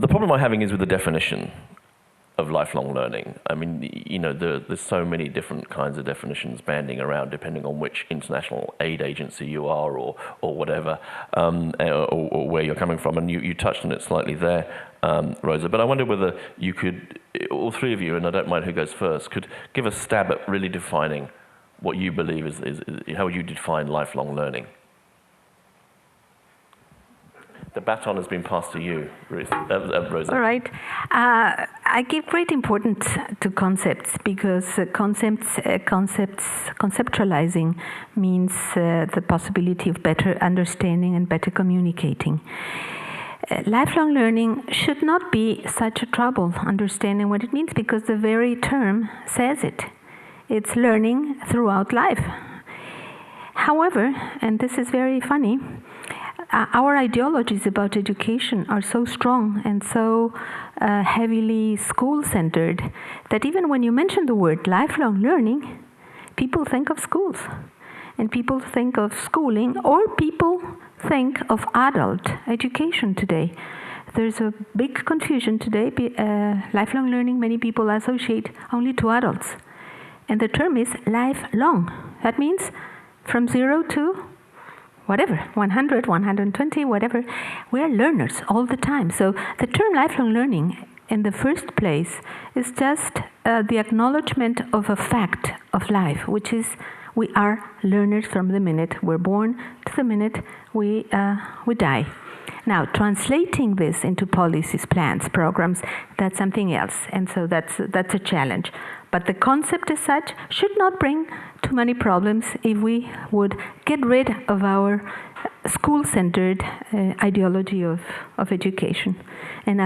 the problem I'm having is with the definition of lifelong learning. I mean, you know, there's so many different kinds of definitions banding around depending on which international aid agency you are or whatever, or where you're coming from. And you touched on it slightly there, Rosa, but I wonder whether you could, all three of you, and I don't mind who goes first, could give a stab at really defining what you believe is how you define lifelong learning. The baton has been passed to you, Rosa. All right. I give great importance to concepts because conceptualizing means the possibility of better understanding and better communicating. Lifelong learning should not be such a trouble understanding what it means because the very term says it. It's learning throughout life. However, and this is very funny, our ideologies about education are so strong and so heavily school-centered that even when you mention the word lifelong learning, people think of schools, and people think of schooling, or people think of adult education today. There's a big confusion today. Lifelong learning, many people associate only to adults. And the term is lifelong. That means from 0 to whatever, 100, 120, whatever. We are learners all the time. So the term lifelong learning in the first place is just the acknowledgement of a fact of life, which is we are learners from the minute we're born to the minute we die. Now, translating this into policies, plans, programs, that's something else. And so that's a challenge. But the concept as such should not bring too many problems if we would get rid of our school-centered ideology of education. And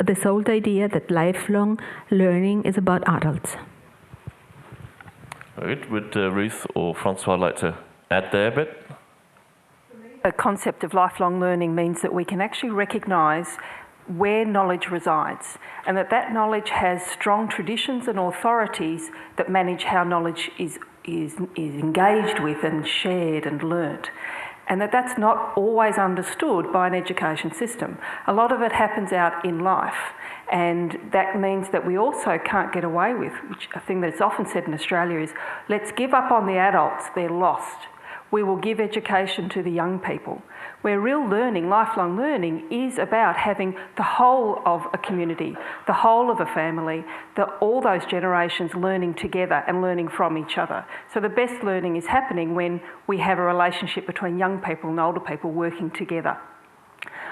this old idea that lifelong learning is about adults. Very good. Would Ruth or Francois like to add there a bit? The concept of lifelong learning means that we can actually recognise where knowledge resides, and that knowledge has strong traditions and authorities that manage how knowledge is engaged with and shared and learnt. And that's not always understood by an education system. A lot of it happens out in life, and that means that we also can't get away with, which a thing that's often said in Australia is, let's give up on the adults, they're lost. We will give education to the young people. Where real learning, lifelong learning, is about having the whole of a community, the whole of a family, all those generations learning together and learning from each other. So the best learning is happening when we have a relationship between young people and older people working together.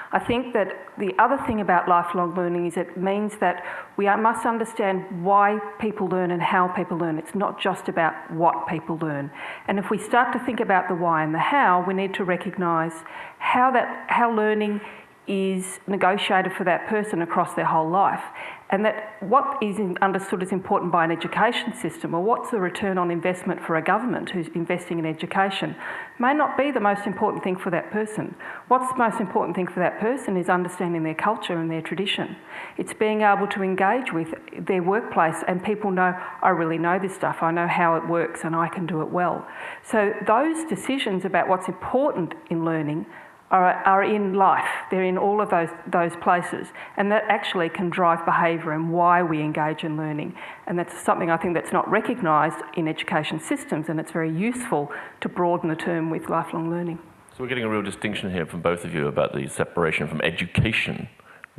I think that the other thing about lifelong learning is it means that we must understand why people learn and how people learn. It's not just about what people learn. And if we start to think about the why and the how, we need to recognise how learning is negotiated for that person across their whole life, and that what is understood as important by an education system, or what's the return on investment for a government who's investing in education, may not be the most important thing for that person. What's the most important thing for that person is understanding their culture and their tradition. It's being able to engage with their workplace and people know, I really know this stuff, I know how it works and I can do it well. So those decisions about what's important in learning are in life. They're in all of those places, and that actually can drive behaviour and why we engage in learning. And that's something I think that's not recognised in education systems, and it's very useful to broaden the term with lifelong learning. So we're getting a real distinction here from both of you about the separation from education,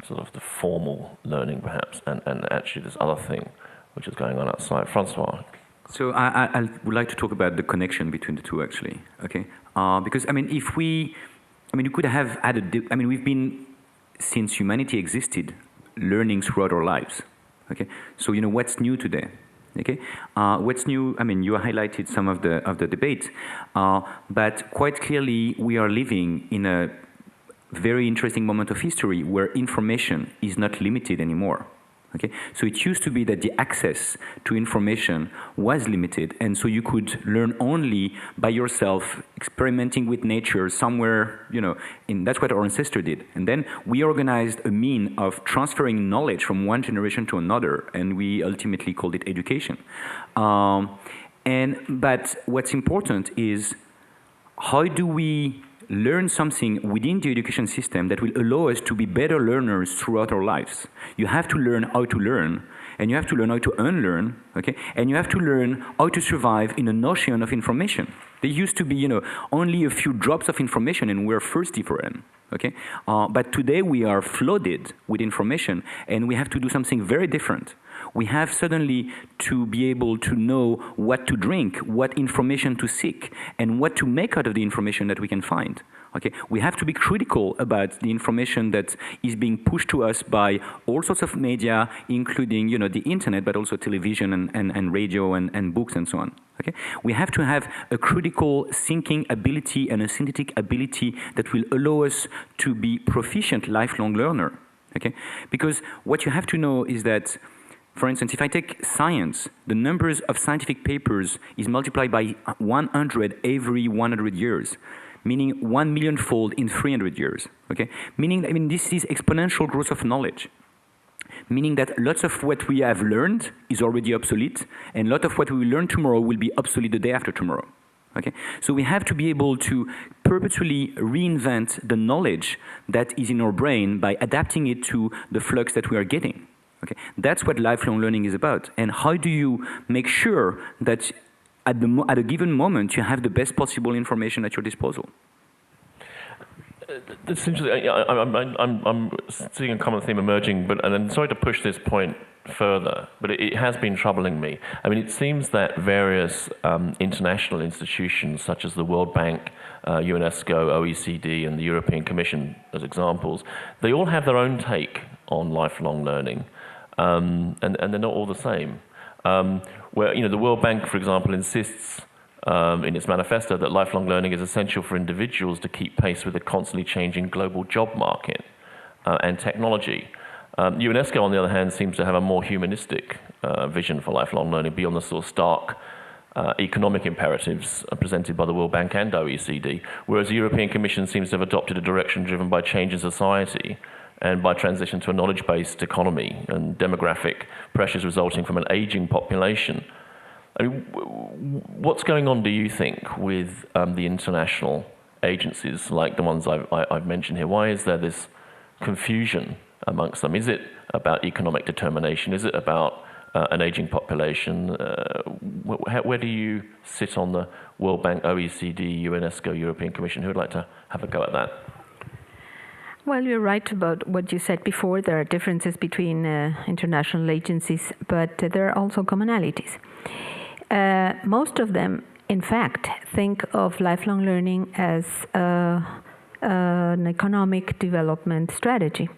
sort of the formal learning perhaps, and actually this other thing which is going on outside. Francois? So I would like to talk about the connection between the two, actually. Okay, because you could have added. We've been, since humanity existed, learning throughout our lives. Okay, so what's new today? Okay, what's new? You highlighted some of the debates, but quite clearly we are living in a very interesting moment of history where information is not limited anymore. Okay, so it used to be that the access to information was limited, and so you could learn only by yourself, experimenting with nature somewhere, that's what our ancestors did. And then we organized a mean of transferring knowledge from one generation to another, and we ultimately called it education. But what's important is how do we learn something within the education system that will allow us to be better learners throughout our lives. You have to learn how to learn, and you have to learn how to unlearn, okay? And you have to learn how to survive in an ocean of information. There used to be, only a few drops of information, and we're thirsty for them, okay? But today we are flooded with information, and we have to do something very different. We have suddenly to be able to know what to drink, what information to seek, and what to make out of the information that we can find. Okay? We have to be critical about the information that is being pushed to us by all sorts of media, including the internet, but also television and radio and books and so on. Okay? We have to have a critical thinking ability and a synthetic ability that will allow us to be proficient lifelong learner. Okay? Because what you have to know is that, for instance, if I take science, the numbers of scientific papers is multiplied by 100 every 100 years, meaning 1 millionfold in 300 years. Okay? Meaning, this is exponential growth of knowledge. Meaning that lots of what we have learned is already obsolete, and a lot of what we will learn tomorrow will be obsolete the day after tomorrow. Okay? So we have to be able to perpetually reinvent the knowledge that is in our brain by adapting it to the flux that we are getting. Okay, that's what lifelong learning is about. And how do you make sure that at a given moment you have the best possible information at your disposal? It's interesting. I'm seeing a common theme emerging, and I'm sorry to push this point further, but it has been troubling me. I mean, it seems that various international institutions, such as the World Bank, UNESCO, OECD, and the European Commission, as examples, they all have their own take on lifelong learning. And they're not all the same. Where the World Bank, for example, insists in its manifesto that lifelong learning is essential for individuals to keep pace with the constantly changing global job market and technology. UNESCO, on the other hand, seems to have a more humanistic vision for lifelong learning beyond the sort of stark economic imperatives presented by the World Bank and OECD, whereas the European Commission seems to have adopted a direction driven by change in society and by transition to a knowledge-based economy and demographic pressures resulting from an aging population. I mean, what's going on, do you think, with the international agencies like the ones I've mentioned here? Why is there this confusion amongst them? Is it about economic determination? Is it about an aging population? Where do you sit on the World Bank, OECD, UNESCO, European Commission? Who would like to have a go at that? Well, you're right about what you said before. There are differences between international agencies, but there are also commonalities. Most of them, in fact, think of lifelong learning as an economic development strategy.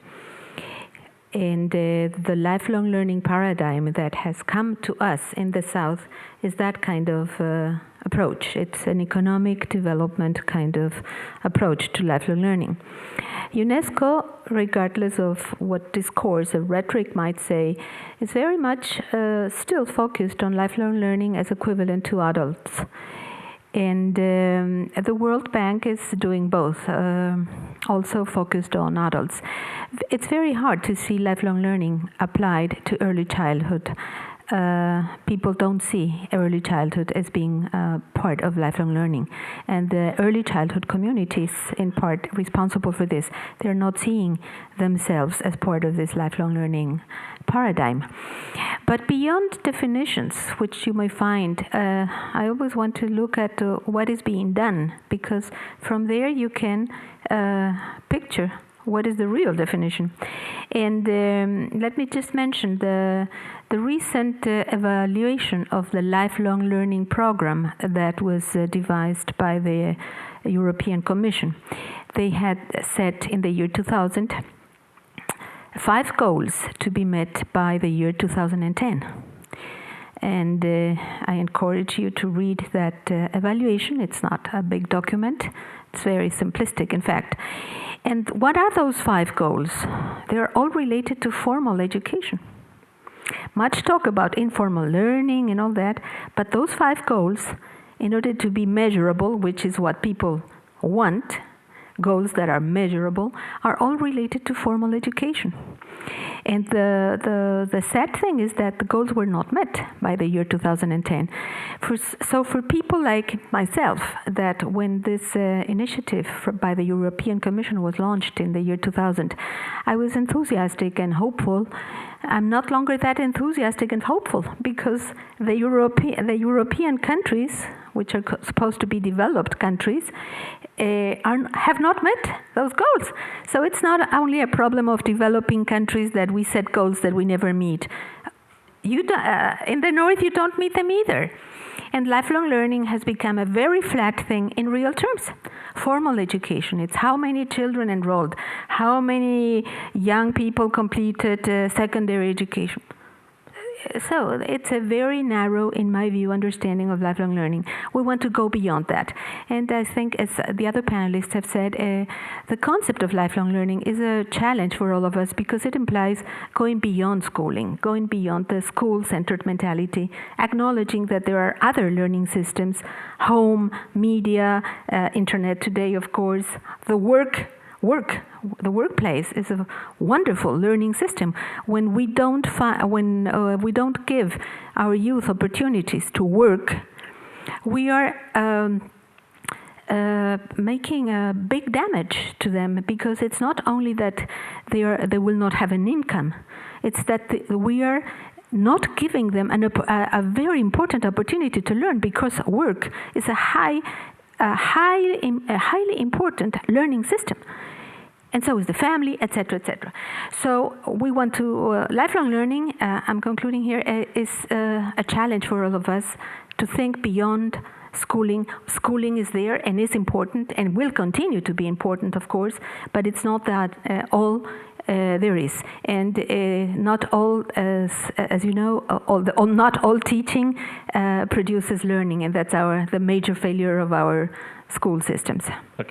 And the lifelong learning paradigm that has come to us in the South is that kind of approach. It's an economic development kind of approach to lifelong learning. UNESCO, regardless of what discourse or rhetoric might say, is very much still focused on lifelong learning as equivalent to adults. And the World Bank is doing both, also focused on adults. It's very hard to see lifelong learning applied to early childhood. People don't see early childhood as being part of lifelong learning. And the early childhood communities, in part responsible for this, they're not seeing themselves as part of this lifelong learning paradigm. But beyond definitions, which you may find, I always want to look at what is being done, because from there you can picture what is the real definition. And let me just mention the recent evaluation of the lifelong learning program that was devised by the European Commission. They had set in the year 2000 5 goals to be met by the year 2010. And I encourage you to read that evaluation. It's not a big document. It's very simplistic, in fact. And what are those 5 goals? They're all related to formal education. Much talk about informal learning and all that, but those 5 goals, in order to be measurable, which is what people want, goals that are measurable, are all related to formal education. And the sad thing is that the goals were not met by the year 2010. So for people like myself, that when this initiative by the European Commission was launched in the year 2000, I was enthusiastic and hopeful. I'm not longer that enthusiastic and hopeful because the European countries, which are supposed to be developed countries, have not met those goals. So it's not only a problem of developing countries that we set goals that we never meet. In the North, you don't meet them either. And lifelong learning has become a very flat thing in real terms. Formal education, it's how many children enrolled, how many young people completed secondary education. So it's a very narrow, in my view, understanding of lifelong learning. We want to go beyond that. And I think, as the other panelists have said, the concept of lifelong learning is a challenge for all of us because it implies going beyond schooling, going beyond the school-centered mentality, acknowledging that there are other learning systems, home, media, internet today, of course, the workplace is a wonderful learning system. When we don't give our youth opportunities to work, we are making a big damage to them because it's not only that they will not have an income, it's that we are not giving them a very important opportunity to learn because work is a highly important learning system. And so is the family, etc., etc. So we want to, lifelong learning, I'm concluding here, is a challenge for all of us to think beyond schooling. Schooling is there and is important and will continue to be important, of course, but it's not that all there is. And not all, as you know, not all teaching produces learning, and that's the major failure of our school systems. Okay.